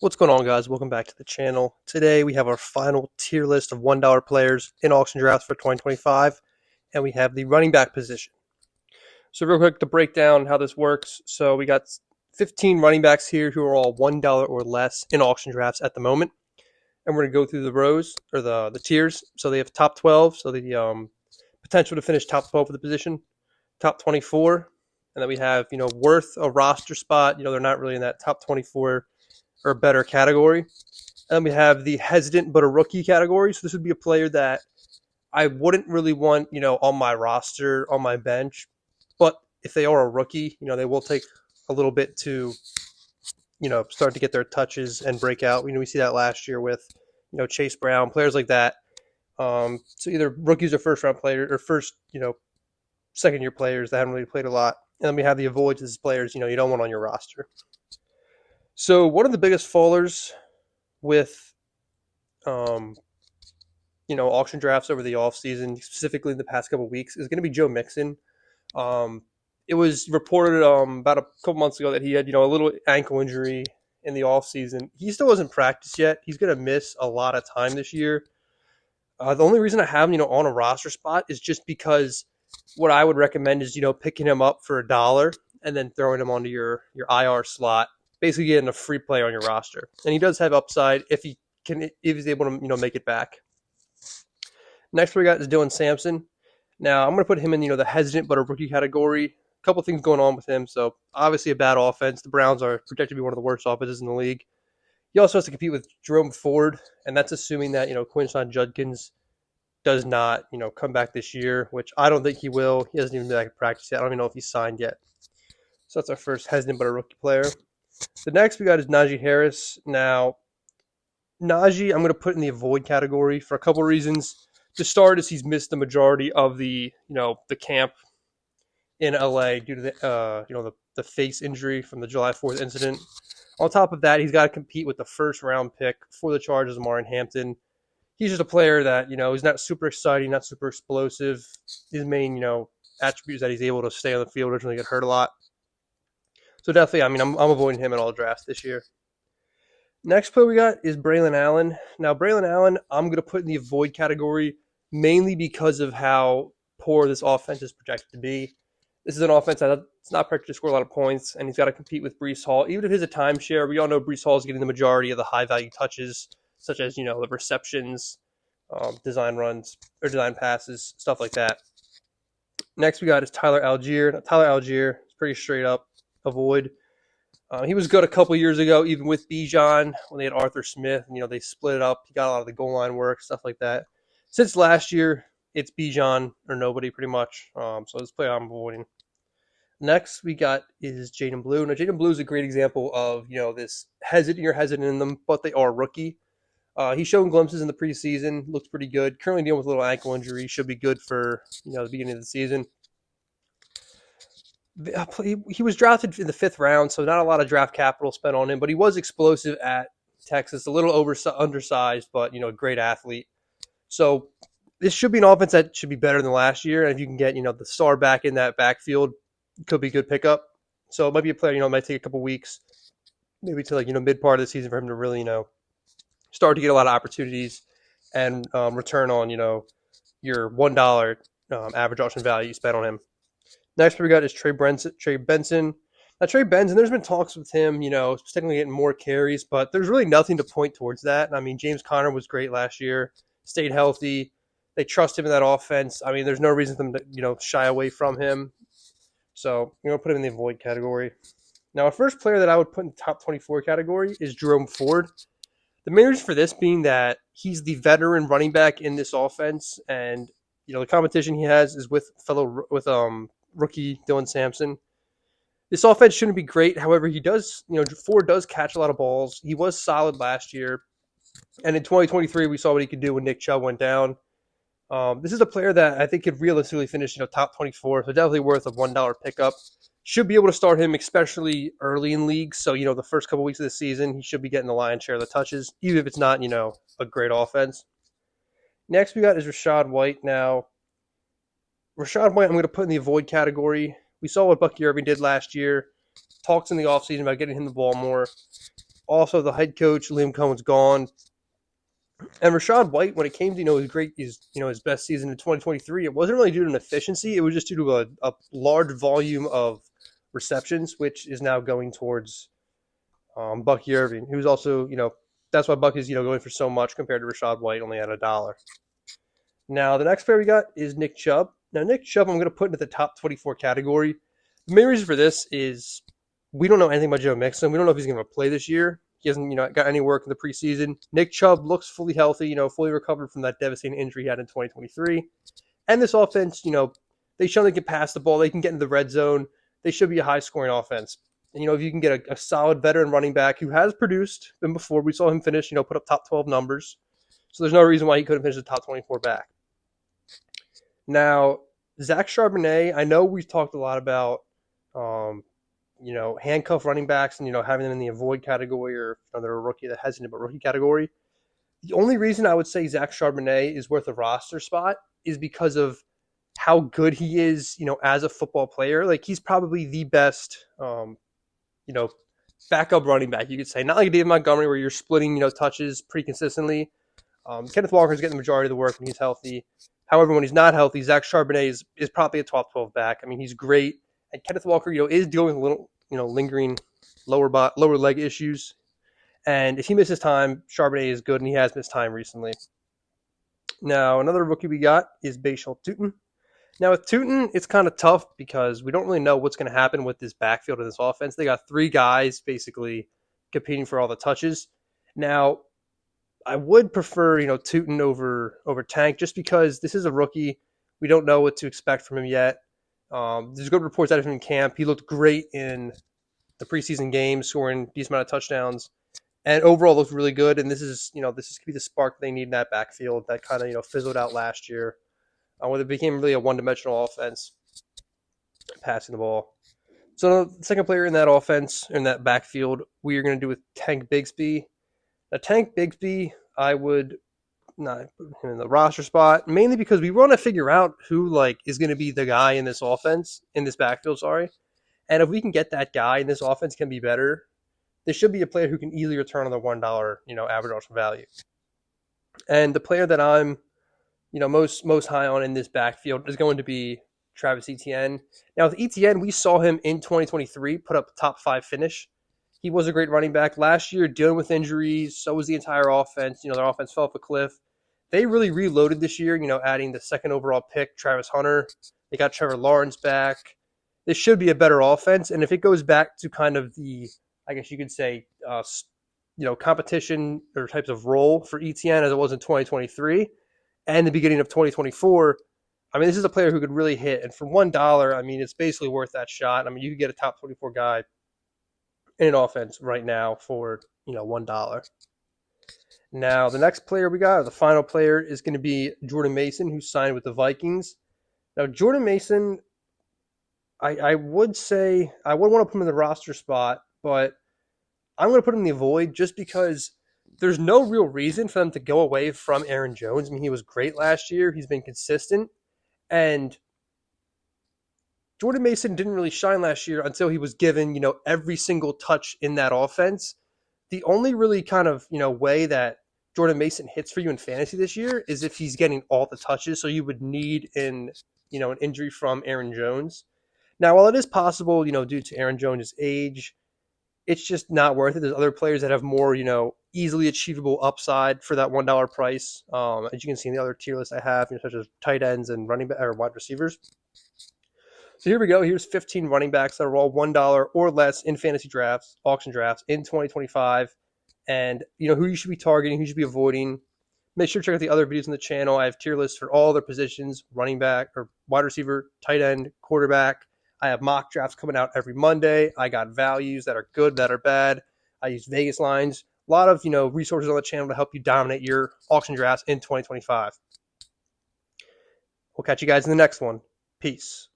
What's going on, guys? Welcome back to the channel. Today we have our final tier list of $1 players in auction drafts for 2025, and we have the running back position. So real quick to break down how this works. So we got 15 running backs here who are all $1 or less in auction drafts at the moment. And we're going to go through the rows, or the tiers. So they have top 12, so the potential to finish top 12 for the position, top 24, and then we have, worth a roster spot. They're not really in that top 24 or better category. And then we have the hesitant but a rookie category. So this would be a player that I wouldn't really want, on my roster, on my bench. But if they are a rookie, they will take a little bit to, start to get their touches and break out. We see that last year with, Chase Brown, players like that. So either rookies or first round players or first, second year players that haven't really played a lot. And then we have the avoidance players, you don't want on your roster. So one of the biggest fallers with, auction drafts over the offseason, specifically in the past couple of weeks, is going to be Joe Mixon. It was reported about a couple months ago that he had, a little ankle injury in the offseason. He still hasn't practiced yet. He's going to miss a lot of time this year. The only reason I have him, on a roster spot is just because what I would recommend is, picking him up for $1 and then throwing him onto your IR slot, basically getting a free player on your roster. And he does have upside if he's able to, make it back. Next we got is Dylan Sampson. Now I'm going to put him in, the hesitant but a rookie category. A couple things going on with him. So obviously a bad offense. The Browns are projected to be one of the worst offenses in the league. He also has to compete with Jerome Ford, and that's assuming that, Quinshon Judkins does not, come back this year, which I don't think he will. He hasn't even been back in practice yet. I don't even know if he's signed yet. So that's our first hesitant but a rookie player. The next we got is Najee Harris. Now, Najee, I'm going to put in the avoid category for a couple of reasons. To start, is he's missed the majority of the camp in LA due to the face injury from the July 4th incident. On top of that, he's got to compete with the first round pick for the Chargers, Marlon Hampton. He's just a player that, he's not super exciting, not super explosive. His main, attribute is that he's able to stay on the field, doesn't really get hurt a lot. So definitely, I'm avoiding him in all drafts this year. Next player we got is Braylon Allen. Now, Braylon Allen, I'm going to put in the avoid category mainly because of how poor this offense is projected to be. This is an offense that's not projected to score a lot of points, and he's got to compete with Breece Hall. Even if he's a timeshare, we all know Breece Hall is getting the majority of the high-value touches, such as, the receptions, design runs, or design passes, stuff like that. Next we got is Tyler Algier. Now, Tyler Algier is pretty straight up avoid. He was good a couple years ago, even with Bijan, when they had Arthur Smith, and, they split it up. He got a lot of the goal line work, stuff like that. Since last year, it's Bijan or nobody, pretty much. So this player I'm avoiding. Next we got is Jaden Blue. Now, Jaden Blue is a great example of, this you're hesitant in them, but they are rookie. He's shown glimpses in the preseason, looks pretty good. Currently dealing with a little ankle injury, should be good for, the beginning of the season. He was drafted in the 5th round, so not a lot of draft capital spent on him, but he was explosive at Texas, a little undersized, but, great athlete. So this should be an offense that should be better than last year, and if you can get, the star back in that backfield, it could be a good pickup. So it might be a player, it might take a couple weeks, maybe to mid part of the season for him to really, start to get a lot of opportunities and return on, your $1 average auction value you spent on him. Next we got is Trey Benson. Now, Trey Benson, there's been talks with him, technically getting more carries, but there's really nothing to point towards that. I mean, James Conner was great last year, stayed healthy. They trust him in that offense. I mean, there's no reason for them to, shy away from him. So, put him in the avoid category. Now, a first player that I would put in the top 24 category is Jerome Ford. The main reason for this being that he's the veteran running back in this offense, and, the competition he has is with rookie Dylan Sampson. This offense shouldn't be great. However, he does, Ford does catch a lot of balls. He was solid last year. And in 2023, we saw what he could do when Nick Chubb went down. This is a player that I think could realistically finish, top 24. So definitely worth a $1 pickup. Should be able to start him, especially early in leagues. So, the first couple weeks of the season, he should be getting the lion's share of the touches, even if it's not, a great offense. Next we got is Rachaad White. Now, Rachaad White, I'm going to put in the avoid category. We saw what Bucky Irving did last year. Talks in the offseason about getting him the ball more. Also, the head coach Liam Cohen's gone, and Rachaad White, when it came to his best season in 2023, it wasn't really due to an efficiency. It was just due to a large volume of receptions, which is now going towards Bucky Irving, who's also that's why Bucky's going for so much compared to Rachaad White, only at $1. Now the next player we got is Nick Chubb. Now Nick Chubb, I'm going to put into the top 24 category. The main reason for this is we don't know anything about Joe Mixon. We don't know if he's going to play this year. He hasn't, got any work in the preseason. Nick Chubb looks fully healthy, fully recovered from that devastating injury he had in 2023. And this offense, they show they can pass the ball. They can get into the red zone. They should be a high-scoring offense. And, if you can get a solid veteran running back who has produced, and before we saw him finish, put up top 12 numbers. So there's no reason why he couldn't finish the top 24 back. Now, Zach Charbonnet, I know we've talked a lot about, handcuff running backs and, having them in the avoid category or they're a rookie that hesitant but rookie category. The only reason I would say Zach Charbonnet is worth a roster spot is because of how good he is, as a football player. Like, he's probably the best, backup running back, you could say. Not like David Montgomery where you're splitting, touches pretty consistently. Kenneth Walker's getting the majority of the work when he's healthy. However, when he's not healthy, Zach Charbonnet is probably a top 12 back. I mean, he's great. And Kenneth Walker, is dealing with a little, lingering lower leg issues. And if he misses time, Charbonnet is good, and he has missed time recently. Now, another rookie we got is Bashal Tutin. Now, with Tutin, it's kind of tough because we don't really know what's going to happen with this backfield of this offense. They got 3 guys basically competing for all the touches. Now, I would prefer, Tutin over Tank just because this is a rookie. We don't know what to expect from him yet. There's good reports out of him in camp. He looked great in the preseason games, scoring a decent amount of touchdowns, and overall looked really good. And this is going to be the spark they need in that backfield that kind of, fizzled out last year, when it became really a one-dimensional offense, passing the ball. So the second player in that offense, in that backfield, we are going to do with Tank Bigsby. Now, Tank Bigsby, I would not put him in the roster spot, mainly because we want to figure out who is going to be the guy in this offense, in this backfield, sorry. And if we can get that guy and this offense can be better, there should be a player who can easily return on the $1, average option value. And the player that I'm, most high on in this backfield is going to be Travis Etienne. Now, with Etienne, we saw him in 2023 put up a top 5 finish. He was a great running back. Last year, dealing with injuries, so was the entire offense. Their offense fell off a cliff. They really reloaded this year, adding the second overall pick, Travis Hunter. They got Trevor Lawrence back. This should be a better offense. And if it goes back to kind of the, I guess you could say, competition or types of role for Etienne as it was in 2023 and the beginning of 2024, I mean, this is a player who could really hit. And for $1, I mean, it's basically worth that shot. I mean, you could get a top 24 guy in an offense right now for, $1. Now, the next player we got, or the final player, is going to be Jordan Mason, who signed with the Vikings. Now, Jordan Mason, I would say, I would want to put him in the roster spot, but I'm going to put him in the avoid just because there's no real reason for them to go away from Aaron Jones. I mean, he was great last year. He's been consistent. And Jordan Mason didn't really shine last year until he was given, every single touch in that offense. The only really kind of, way that Jordan Mason hits for you in fantasy this year is if he's getting all the touches. So you would need an injury from Aaron Jones. Now, while it is possible, due to Aaron Jones' age, it's just not worth it. There's other players that have more, easily achievable upside for that $1 price. As you can see in the other tier list I have, such as tight ends and running back or wide receivers. So here we go. Here's 15 running backs that are all $1 or less in fantasy drafts, auction drafts in 2025. And, who you should be targeting, who you should be avoiding. Make sure to check out the other videos on the channel. I have tier lists for all their positions, running back or wide receiver, tight end, quarterback. I have mock drafts coming out every Monday. I got values that are good, that are bad. I use Vegas lines. A lot of, resources on the channel to help you dominate your auction drafts in 2025. We'll catch you guys in the next one. Peace.